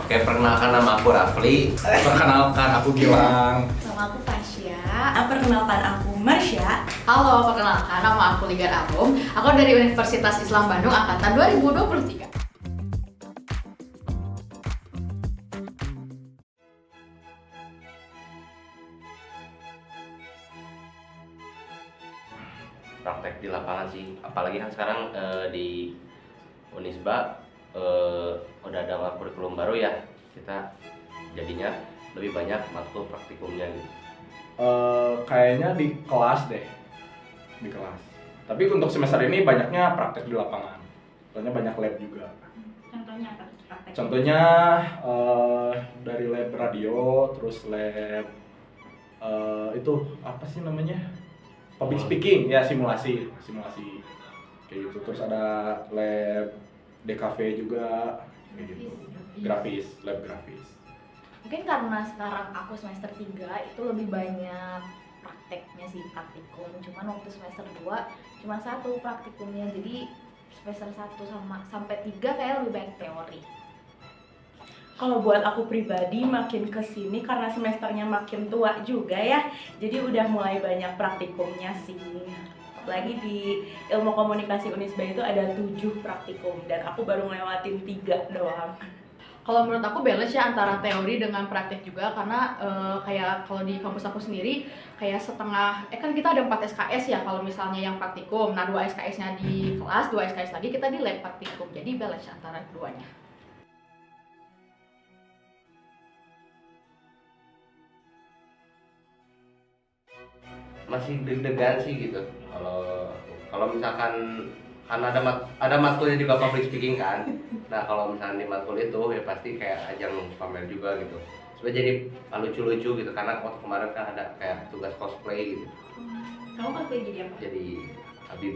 Oke, perkenalkan nama aku Rafli. Perkenalkan aku Gilang. Nama aku Fasya. Perkenalkan aku Marsha. Halo, perkenalkan nama aku Ligar Arum. Aku dari Universitas Islam Bandung angkatan 2023. Praktek di lapangan sih, apalagi kan sekarang di Unisba udah ada kurikulum baru ya, kita jadinya lebih banyak matkul praktikumnya gitu. Kayaknya di kelas deh, di kelas. Tapi untuk semester ini banyaknya praktek di lapangan. Soalnya banyak lab juga. Contohnya apa praktek? Contohnya dari lab radio, terus lab itu apa sih namanya? Public speaking, ya simulasi kayak gitu. Terus ada lab DKV juga, kayak gitu. Lab grafis. Mungkin karena sekarang aku semester 3 itu lebih banyak prakteknya sih, praktikum. Cuman waktu semester 2 cuma satu praktikumnya. Jadi semester 1 sampai 3 kayak lebih banyak teori. Kalau buat aku pribadi makin kesini karena semesternya makin tua juga ya, jadi udah mulai banyak praktikumnya sih. Apalagi di ilmu komunikasi Unisba itu ada 7 praktikum dan aku baru ngelewatin 3 doang. Kalau menurut aku balance ya antara teori dengan praktek juga, karena kayak kalau di kampus aku sendiri kayak setengah, kan kita ada 4 SKS ya kalau misalnya yang praktikum. Nah 2 SKS-nya di kelas, 2 SKS lagi kita di lab praktikum. Jadi balance antara keduanya. Masih deg-degan sih gitu. Kalau misalkan karena ada matkulnya juga public speaking kan. Nah kalau misalnya di matkul itu ya pasti kayak ajang pamer juga gitu. Supaya jadi lucu-lucu gitu, karena waktu kemarin kan ada kayak tugas cosplay gitu. Kamu cosplay jadi apa? Jadi Habib.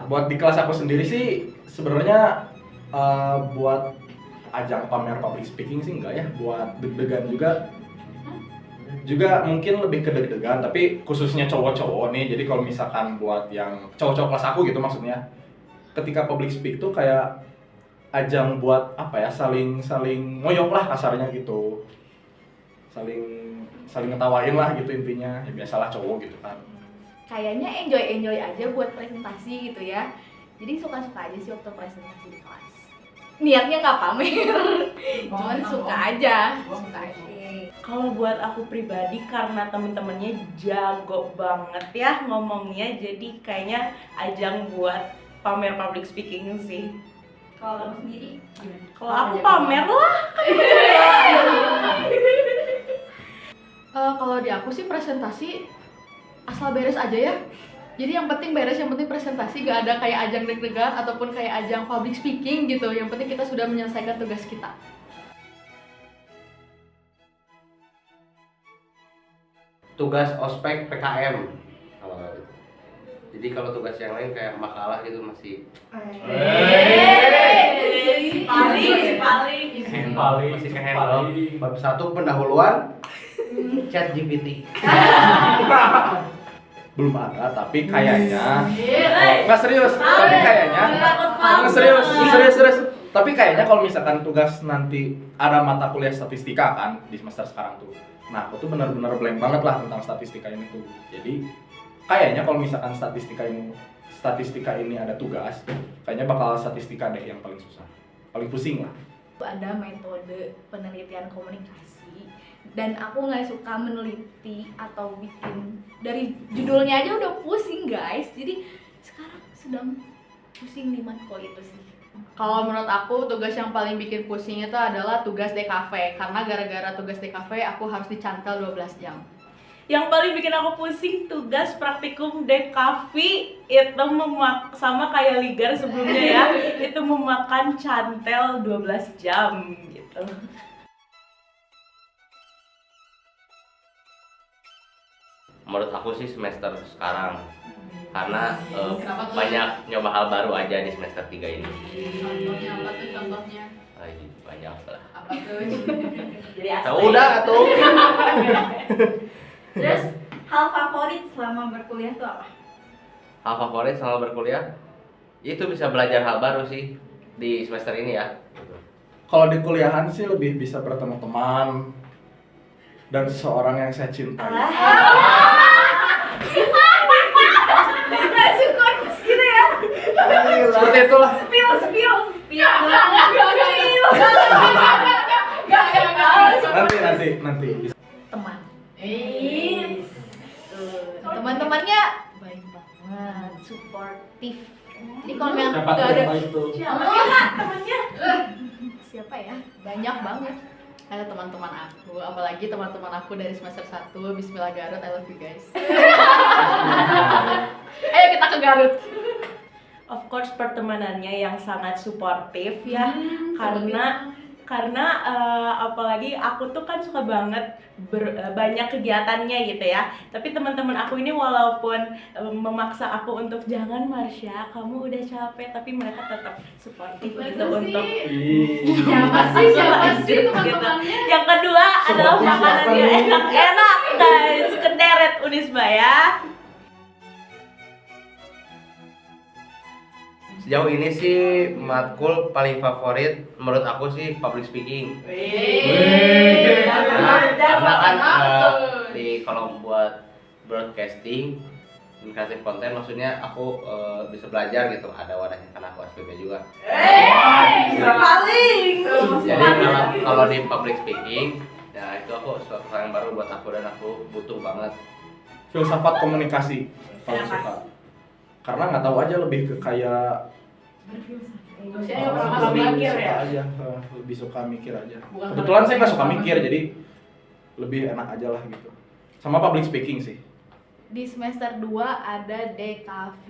Buat di kelas aku sendiri sih sebenarnya buat ajang pamer public speaking sih enggak ya, buat deg-degan juga mungkin lebih ke deg-degan, tapi khususnya cowok-cowok nih. Jadi kalau misalkan buat yang cowok-cowok kelas aku gitu maksudnya, ketika public speak tuh kayak ajang buat apa ya, saling ngoyok lah kasarnya gitu, saling ngetawain lah gitu intinya. Ya biasalah cowok gitu kan. Kayaknya enjoy aja buat presentasi gitu ya. Jadi suka-suka aja sih waktu presentasi di kelas. Niatnya nggak pamer, cuman suka aja. Kalau buat aku pribadi karena temen-temennya jago banget ya ngomongnya, jadi kayaknya ajang buat pamer public speaking sih. Kalau kamu sendiri? Kalau aku pamer lah. Kalau di aku sih presentasi asal beres aja ya. Jadi yang penting beres, yang penting presentasi, gak ada kayak ajang deg-degan ataupun kayak ajang public speaking gitu. Yang penting kita sudah menyelesaikan tugas kita. Tugas ospek PKM kalau gitu. Jadi kalau tugas yang lain kayak makalah gitu masih masih kehandle. Bab 1 pendahuluan Chat GPT. Belum ada, tapi kayaknya nggak serius, tapi kayaknya nggak serius. Tapi kayaknya kalau misalkan tugas nanti ada mata kuliah statistika kan di semester sekarang tuh, nah aku tuh benar-benar blank banget lah tentang statistika ini tuh. Jadi kayaknya kalau misalkan statistika ini ada tugas, kayaknya bakal statistika deh yang paling susah, paling pusing lah. Ada metode penelitian komunikasi dan aku nggak suka meneliti atau bikin, dari judulnya aja udah pusing guys. Jadi sekarang sedang pusing di matkul itu sih. Kalau menurut aku tugas yang paling bikin pusing itu adalah tugas DKV, karena gara-gara tugas DKV aku harus dicantel 12 jam. Yang paling bikin aku pusing tugas praktikum DKV itu sama kayak Ligar sebelumnya ya, itu memakan cantel 12 jam gitu. Menurut aku sih semester sekarang, karena banyak nyoba hal baru aja di semester 3 ini. Contohnya apa tuh contohnya? Banyak lah. Apa tuh? Jadi Udah atuh. Terus hal favorit selama berkuliah tuh apa? Hal favorit selama berkuliah itu bisa belajar hal baru sih di semester ini ya. Kalau di kuliahan sih lebih bisa bertemu teman dan seseorang yang saya cintai. Nggak suka gitu ya. Seperti itulah. Spill. Nanti. Teman. Teman-temannya baik banget, suportif. Jadi kalau yang Siapa nggak tuh ada yang baik tuh? Siapa sih Kak temennya? siapa ya? Banyak banget. Ada teman-teman aku, apalagi teman-teman aku dari semester 1, Bismillah Garut, I love you guys. Ayo kita ke Garut. Of course pertemanannya yang sangat suportif ya, karena apalagi aku tuh kan suka banget banyak kegiatannya gitu ya. Tapi teman-teman aku ini walaupun memaksa aku untuk jangan Marsha, kamu udah capek, tapi mereka tetap suportif gitu untuk Siapa sih teman-temannya? Yang kedua adalah Suportif makanan siapa yang nih? enak-enak guys, kederet Unisba ya. Sejauh ini sih matkul paling favorit menurut aku sih public speaking. Karena kan di kalau buat broadcasting kreatif konten maksudnya aku bisa belajar gitu, ada wadahnya karena aku SPP juga. Paling. Jadi kalau di public speaking ya itu aku suatu hal yang baru buat aku dan aku butuh banget. Filsafat komunikasi paling Kenapa? suka. Karena nggak tahu aja lebih ke kayak Saya nggak pernah lebih mikir suka ya? aja, lebih suka mikir aja. Bukan Kebetulan saya nggak suka mikir, jadi lebih enak aja lah gitu. Sama public speaking sih. Di semester 2 ada DKV.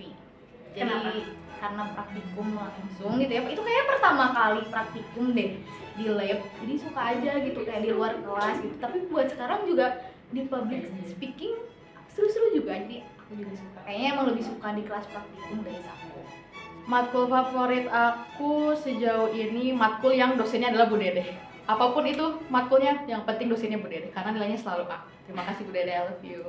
Jadi Kenapa? karena praktikum langsung gitu ya. Itu kayaknya pertama kali praktikum deh di lab. Jadi suka aja gitu kayak di luar kelas gitu. Tapi buat sekarang juga di public speaking seru-seru juga. Jadi aku juga suka. Kayaknya emang lebih suka di kelas praktikum dari aku. Matkul favorit aku sejauh ini matkul yang dosennya adalah Bu Dede. Apapun itu matkulnya, yang penting dosennya Bu Dede karena nilainya selalu A. Terima kasih Bu Dede, I love you.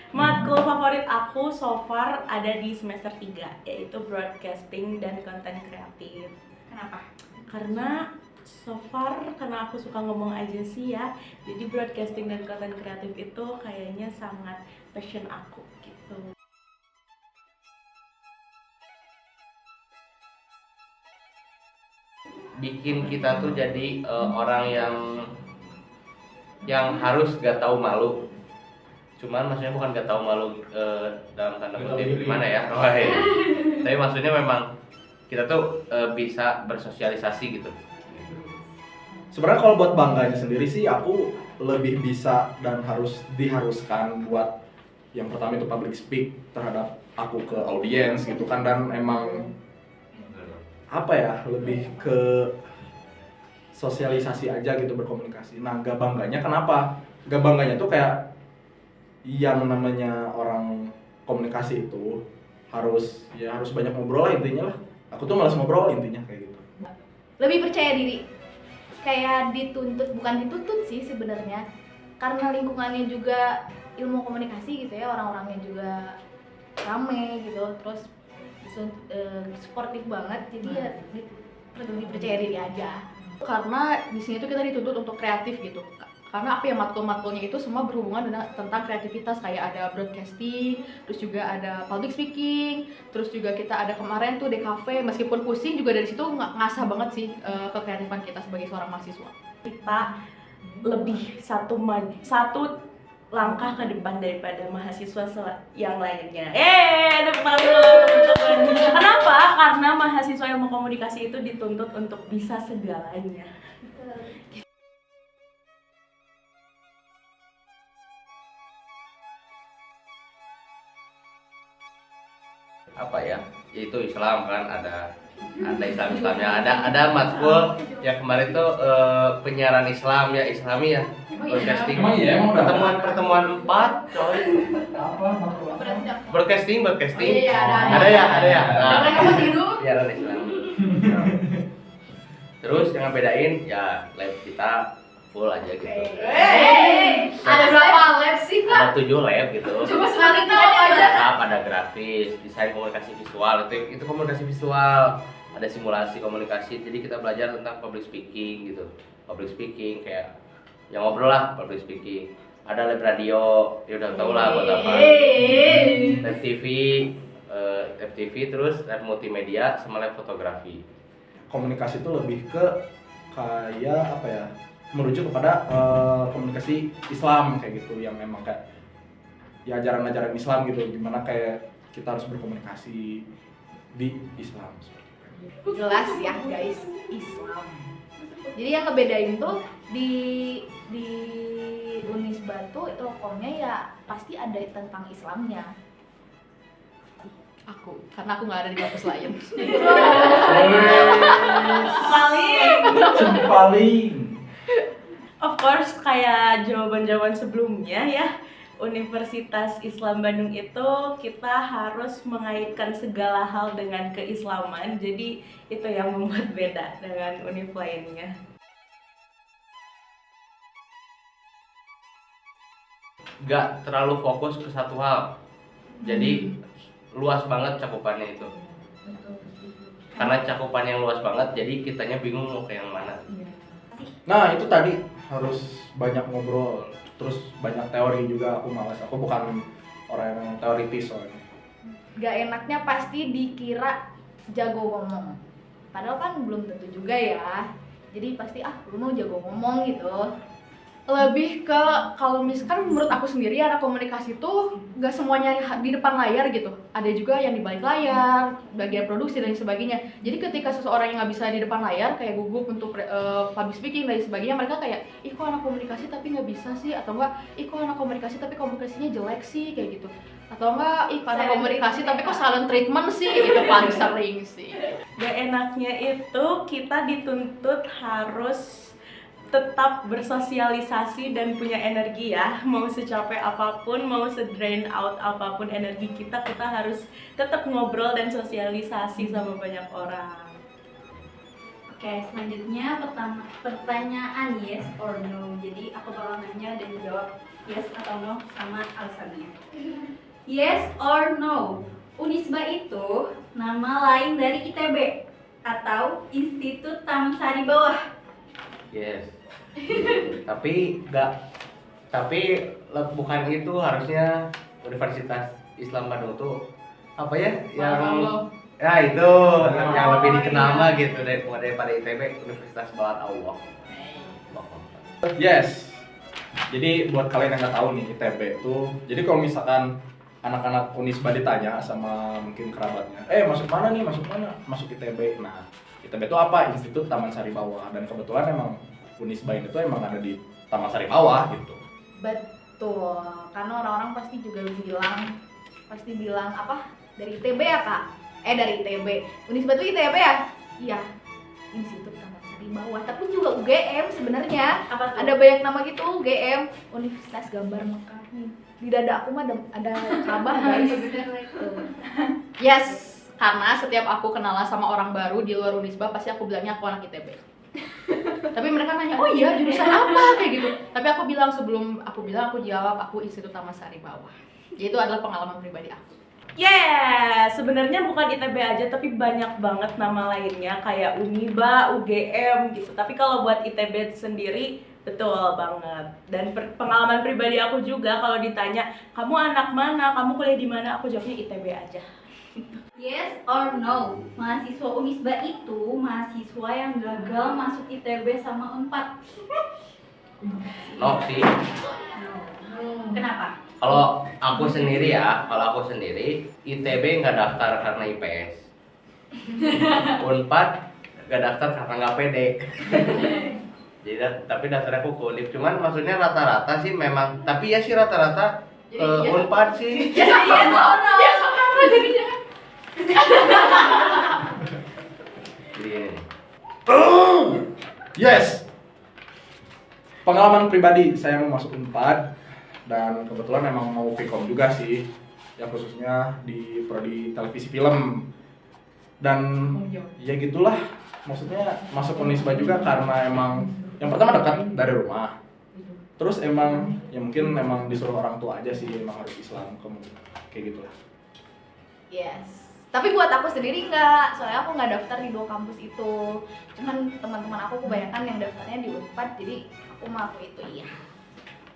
Matkul favorit aku so far ada di semester 3, yaitu broadcasting dan konten kreatif. Kenapa? Karena so far karena aku suka ngomong aja sih ya. Jadi broadcasting dan konten kreatif itu kayaknya sangat passion aku gitu. Bikin kita tuh jadi orang yang harus gak tahu malu. Cuman maksudnya bukan gak tahu malu dalam tanda Gak tahu kutip diri. gimana ya. Oh, iya. Tapi maksudnya memang kita tuh bisa bersosialisasi gitu. Sebenarnya kalau buat bangganya sendiri sih aku lebih bisa dan diharuskan buat yang pertama itu public speak terhadap aku ke audiens gitu kan, dan emang apa ya, lebih ke sosialisasi aja gitu, berkomunikasi. Nah, gak bangganya kenapa? Gak bangganya tuh kayak yang namanya orang komunikasi itu harus banyak ngobrol lah intinya lah. Aku tuh malas ngobrol intinya kayak gitu. Lebih percaya diri. Kayak bukan dituntut sih sebenarnya. Karena lingkungannya juga ilmu komunikasi gitu ya, orang-orangnya juga rame gitu, terus sportif banget, jadi ya lebih percaya diri aja. Karena di sini tuh kita dituntut untuk kreatif gitu. Karena apa ya, matkul-matkulnya itu semua berhubungan dengan tentang kreativitas, kayak ada broadcasting, terus juga ada public speaking, terus juga kita ada kemarin tuh DKV, meskipun pusing juga dari situ ngasah banget sih kekreatifan kita sebagai seorang mahasiswa. Kita lebih satu langkah ke depan daripada mahasiswa yang lainnya. Tepuk tangan dulu teman-teman. Kenapa? Karena mahasiswa ilmu komunikasi itu dituntut untuk bisa segalanya. Apa ya? Yaitu Islam kan, ada Islamnya, ada matkul yang kemarin tuh penyiaran Islam ya, Islami ya, broadcasting. Emang iya, emang udah pertemuan 4 coy. Apa matkul? Broadcasting. Oh, iya, ada ya. Nah, mereka mau tidur. penyiaran Islam. Terus yang ngebedain ya lab kita full aja gitu. Ada berapa lab sih kak? Ada ada 7 lab gitu. Coba sekali tahu aja. Ada grafis, desain komunikasi visual, itu komunikasi visual. Ada simulasi komunikasi, jadi kita belajar tentang public speaking gitu. Public speaking kayak yang ngobrol lah, public speaking. Ada lab radio, ya udah tau lah buat apa. Lab TV, terus lab multimedia sama lab fotografi. Komunikasi itu lebih ke kayak apa ya, merujuk kepada komunikasi Islam kayak gitu, yang memang kayak ya ajaran-ajaran Islam gitu, gimana kayak kita harus berkomunikasi di Islam. Jelas ya guys, Islam. Jadi yang ngebedain tuh di Unisba tuh lokomnya ya pasti ada tentang Islamnya. Karena aku nggak ada di kampus lain. Paling. Of course, kayak jawaban-jawaban sebelumnya ya, Universitas Islam Bandung itu kita harus mengaitkan segala hal dengan keislaman. Jadi itu yang membuat beda dengan univ lainnya. Gak terlalu fokus ke satu hal, jadi luas banget cakupannya itu. Karena cakupannya yang luas banget, jadi kitanya bingung mau ke yang mana. Nah itu tadi harus banyak ngobrol, terus banyak teori juga. Aku malas, aku bukan orang yang teoritis soalnya. Gak enaknya pasti dikira jago ngomong, padahal kan belum tentu juga ya. Jadi pasti lu mau jago ngomong gitu. Lebih ke kalau misalkan menurut aku sendiri anak komunikasi tuh nggak semuanya di depan layar gitu, ada juga yang di balik layar, bagian produksi dan sebagainya. Jadi ketika seseorang yang nggak bisa di depan layar kayak gugup untuk public speaking dan sebagainya, mereka kayak ih kok anak komunikasi tapi nggak bisa sih, atau enggak ih kok anak komunikasi tapi komunikasinya jelek sih kayak gitu, atau enggak ih kok anak komunikasi tapi kok silent treatment sih, itu paling sering sih. Gak enaknya itu kita dituntut harus tetap bersosialisasi dan punya energi ya. Mau secapek apapun, mau sedrain out apapun energi kita harus tetap ngobrol dan sosialisasi sama banyak orang. Oke, selanjutnya pertanyaan yes or no. Jadi aku bakal nanya dan jawab yes atau no sama alasannya. Yes or no, Unisba itu nama lain dari ITB atau Institut Taman Sari Bawah? Yes. tapi bukan itu harusnya Universitas Islam Bandung tuh apa ya yang ya itu yang lebih dikenal mah gitu daripada ITB, Universitas Bawah Allah. Yes. Jadi buat kalian yang nggak tahu nih ITB itu, jadi kalau misalkan anak-anak Unisba ditanya sama mungkin kerabatnya, masuk mana nih, masuk ITB. Nah, ITB itu apa? Institut Taman Sari Bawah. Dan kebetulan emang Unisba itu emang ada di Taman Sari Bawah gitu. Betul, karena orang-orang pasti juga bilang apa? Dari ITB ya kak? Dari ITB. Unisba itu ITB ya? Iya. Institut Taman Sari Bawah. Tapi juga UGM sebenarnya. Ada banyak nama gitu, UGM, Universitas Gambar Mekah. Di dada aku mah ada Ka'bah guys. Yes, karena setiap aku kenalan sama orang baru di luar Unisba pasti aku bilangnya aku anak ITB. Tapi mereka nanya, oh iya jurusan apa kayak gitu. Tapi aku bilang sebelum aku jawab aku Institut Taman Sari Bawah. Jadi itu adalah pengalaman pribadi aku. Sebenarnya bukan ITB aja tapi banyak banget nama lainnya kayak Uniba, UGM gitu. Tapi kalau buat ITB sendiri betul banget. Dan pengalaman pribadi aku juga kalau ditanya, kamu anak mana, kamu kuliah di mana, aku jawabnya ITB aja. Yes or no, mahasiswa Unisba itu mahasiswa yang gagal masuk ITB sama Unpad? No sih. Kenapa? Kalau aku sendiri ITB nggak daftar karena IPS. Unpad nggak daftar karena nggak pede. Jadi tapi daftarnya aku ke Univ. Cuman maksudnya rata-rata sih memang, tapi ya sih rata-rata Unpad sih. Yes or no? Yes or no jadinya. Yes. Pengalaman pribadi saya mau masuk Unpad dan kebetulan memang mau Vkom juga sih, yang khususnya di prodi televisi film. Dan ya gitulah, maksudnya masuk Unisba juga karena emang yang pertama dekat dari rumah, Terus emang ya mungkin memang disuruh orang tua aja sih, emang harus Islam kayak gitu lah. Yes. Tapi buat aku sendiri enggak, soalnya aku nggak daftar di 2 kampus itu. Cuman teman-teman aku kebanyakan yang daftarnya di Unpad, jadi aku mau aku itu iya.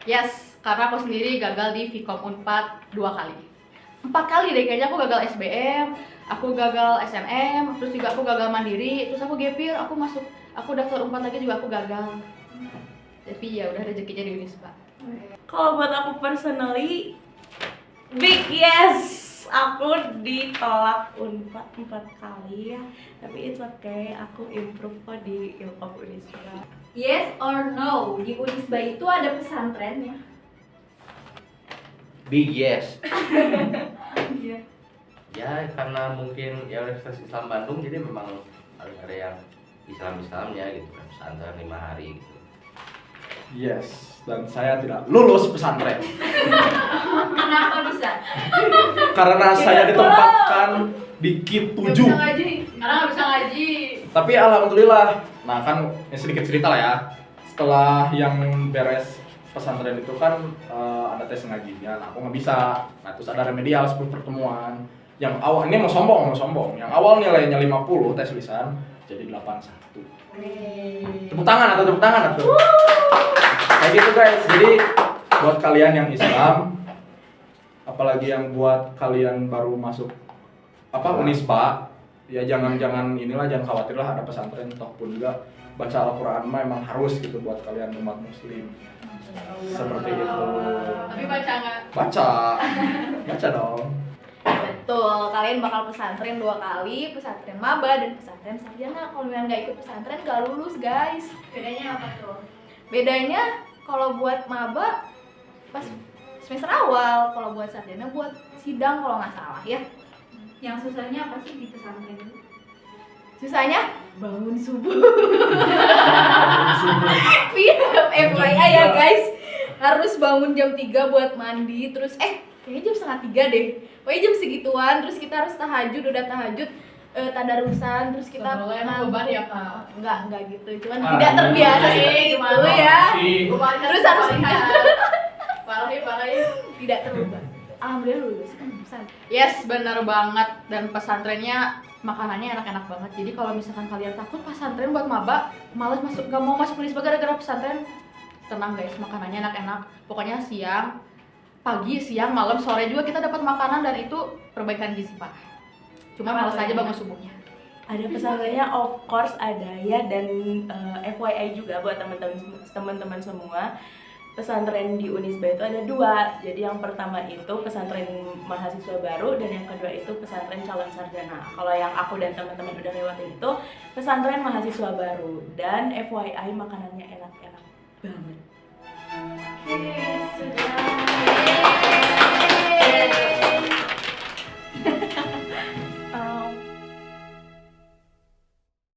Yes, karena aku sendiri gagal di Vkom Unpad 2 kali. 4 kali deh kayaknya aku gagal SBM, aku gagal SNM, terus juga aku gagal mandiri, terus aku gap year, aku daftar Unpad lagi juga aku gagal. Tapi ya udah rezekinya di Unisba. Kalau buat aku personally, big yes. Aku ditolak Unpad 4 kali ya. Tapi it's okay, aku improve kok di Ilkom Unisba. Yes or no, di Unisba itu ada pesantrennya? Big yes. Iya. Ya karena mungkin ya Universitas Islam Bandung jadi memang harus ada yang Islamnya gitu kan, pesantren 5 hari gitu. Yes, dan saya tidak lulus pesantren Kenapa bisa? karena saya ditempatkan di KIP 7. Karena nggak bisa ngaji. Tapi alhamdulillah, nah kan ini sedikit cerita lah ya. Setelah yang beres pesantren itu kan ada tes ngajinya, nah aku nggak bisa. Nah terus ada remedial 10 pertemuan. Yang awal, ini mau sombong. Yang awal nilainya 50 tes lisan, jadi 81. Tepuk tangan atau kayak gitu guys. Jadi buat kalian yang Islam, apalagi yang buat kalian baru masuk Unisba, ya jangan inilah, jangan khawatir lah, ada pesantren toh pun juga baca Al-Quran mah emang harus gitu buat kalian umat muslim. Seperti itu. Tapi baca nggak? Baca dong. Betul, kalian bakal pesantren 2 kali, pesantren maba dan pesantren sarjana. Kalau kalian nggak ikut pesantren nggak lulus guys. Bedanya apa tuh? Bedanya kalau buat maba pas semester awal, kalau buat sarjana buat sidang kalau nggak salah ya. Yang susahnya apa sih di pesantren itu? Susahnya bangun subuh. FYI ya guys, harus bangun jam 3 buat mandi, terus kayaknya jam setengah 3 deh. Pokoknya jam segituan, terus kita harus tahajud, udah tahajud tadarusan, terus kita beban ya Kak. enggak gitu, cuman tidak terbiasa seperti itu ya. Terus harus Parahi. tidak terubah. Alhamdulillah lulus kan pesan. Yes, benar banget. Dan pesantrennya makanannya enak-enak banget. Jadi kalau misalkan kalian takut pesantren buat maba, malas gak mau masuk Unisba gara-gara pesantren, tenang guys, makanannya enak-enak. Pokoknya siang, pagi, siang, malam, sore juga kita dapat makanan dan itu perbaikan gizi parah. Cuma malas aja bangun subuhnya. Ada pesantrennya, of course ada ya. Dan FYI juga buat teman-teman semua, pesantren di Unisba itu ada 2. Jadi yang pertama itu pesantren mahasiswa baru, dan yang kedua itu pesantren calon sarjana. Kalau yang aku dan teman-teman udah lewatin itu pesantren mahasiswa baru, dan FYI makanannya enak-enak banget. Oke, sudah